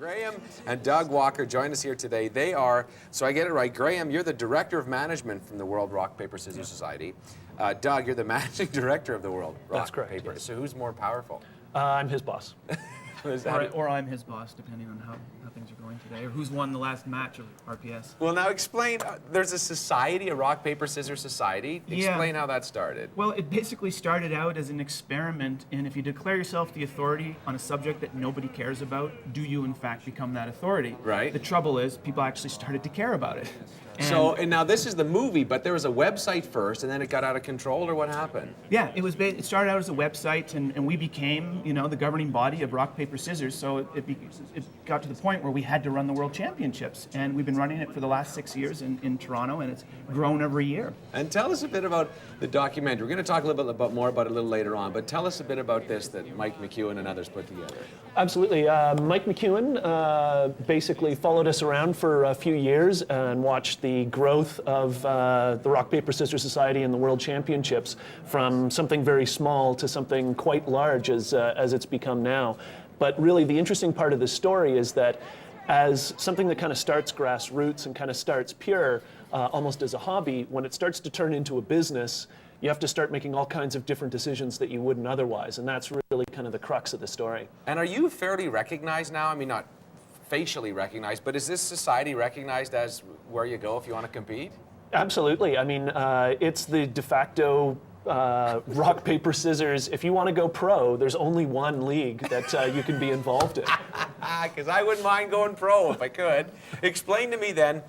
Graham and Doug Walker join us here today. They are, so I get it right, Graham, you're the Director of Management from the World Rock, Paper, Scissors Society. Doug, you're the Managing Director of the World Rock, That's correct, Paper. yes. So who's more powerful? I'm his boss. Or I'm his boss, depending on how things are going today, or who's won the last match of RPS. Well, now explain, there's a society, a Rock, Paper, Scissors Society. Explain how that started. Well, it basically started out as an experiment in if you declare yourself the authority on a subject that nobody cares about, do you in fact become that authority? Right. The trouble is, people actually started to care about it. And now this is the movie, but there was a website first, and then it got out of control, or what happened? Yeah, it started out as a website, and we became, the governing body of Rock, Paper, Scissors. So it got to the point where we had to run the World Championships, and we've been running it for the last 6 years in Toronto, and it's grown every year. And tell us a bit about the documentary. We're going to talk a little bit more about it a little later on, but tell us a bit about this that Mike McEwen and others put together. Absolutely. Mike McEwen basically followed us around for a few years and watched the growth of the Rock, Paper, Scissors Society and the World Championships from something very small to something quite large as it's become now. But really the interesting part of this story is that as something that kind of starts grassroots and kind of starts pure, almost as a hobby, when it starts to turn into a business, you have to start making all kinds of different decisions that you wouldn't otherwise, and that's really kind of the crux of the story. And are you fairly recognized now? I mean, not facially recognized, but is this society recognized as where you go if you want to compete? Absolutely. I mean, it's the de facto rock, paper, scissors. If you want to go pro, there's only one league that you can be involved in. Because I wouldn't mind going pro if I could. Explain to me then,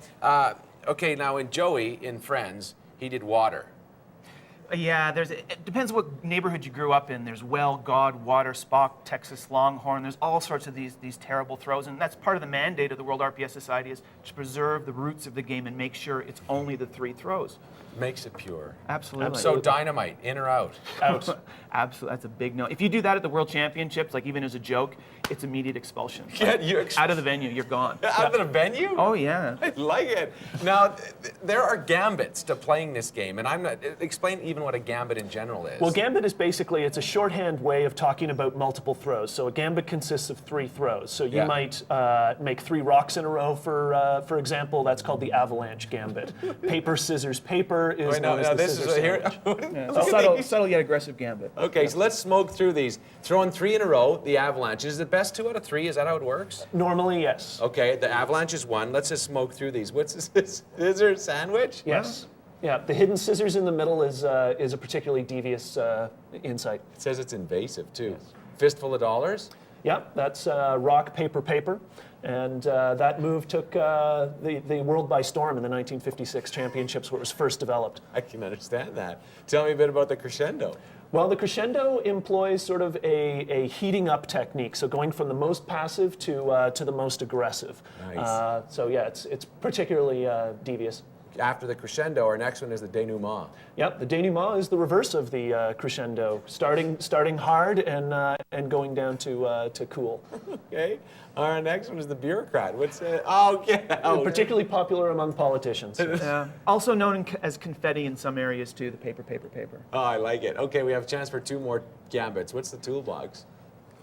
okay, now in Joey, in Friends, he did water. Yeah, it depends what neighborhood you grew up in. There's well, God, water, Spock, Texas Longhorn. There's all sorts of these terrible throws, and that's part of the mandate of the World RPS Society is to preserve the roots of the game and make sure it's only the 3 throws. Makes it pure. Absolutely. So dynamite, in or out? Out. Absolutely, that's a big no. If you do that at the World Championships, like even as a joke, it's immediate expulsion. Out of the venue, you're gone. Out of the venue? Oh yeah. I like it. Now, there are gambits to playing this game, and I'm not. Explain even what a gambit in general is. Well, gambit is basically, it's a shorthand way of talking about multiple throws. So a gambit consists of 3 throws. So you might make 3 rocks in a row, for example. That's called the avalanche gambit. Paper, scissors, paper is known as the scissors sandwich. It's a subtle yet aggressive gambit. Okay, so let's smoke through these. Throwing 3 in a row, the avalanche. Is it best 2 out of 3? Is that how it works? Normally, yes. Okay, the avalanche is 1. Let's just smoke through these. What's this? Scissor sandwich? Yes. Yeah, the hidden scissors in the middle is a particularly devious insight. It says it's invasive, too. Yes. Fistful of dollars? Yeah, that's rock, paper, paper. And that move took the world by storm in the 1956 championships where it was first developed. I can understand that. Tell me a bit about the crescendo. Well, the crescendo employs sort of a heating up technique, so going from the most passive to the most aggressive. Nice. So yeah, it's particularly devious. After the crescendo, our next one is the denouement. Yep, the denouement is the reverse of the crescendo, starting hard and going down to cool. Okay. Our next one is the bureaucrat. What's it? Oh, yeah. Particularly popular among politicians. Also known as confetti in some areas too. The paper, paper, paper. Oh, I like it. Okay, we have a chance for 2 more gambits. What's the toolbox?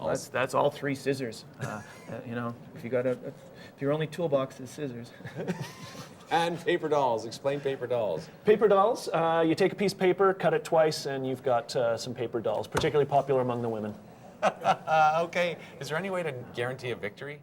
Well, that's all 3 scissors. If your only toolbox is scissors. And paper dolls. Explain paper dolls. Paper dolls, you take a piece of paper, cut it twice, and you've got some paper dolls, particularly popular among the women. Okay. Is there any way to guarantee a victory?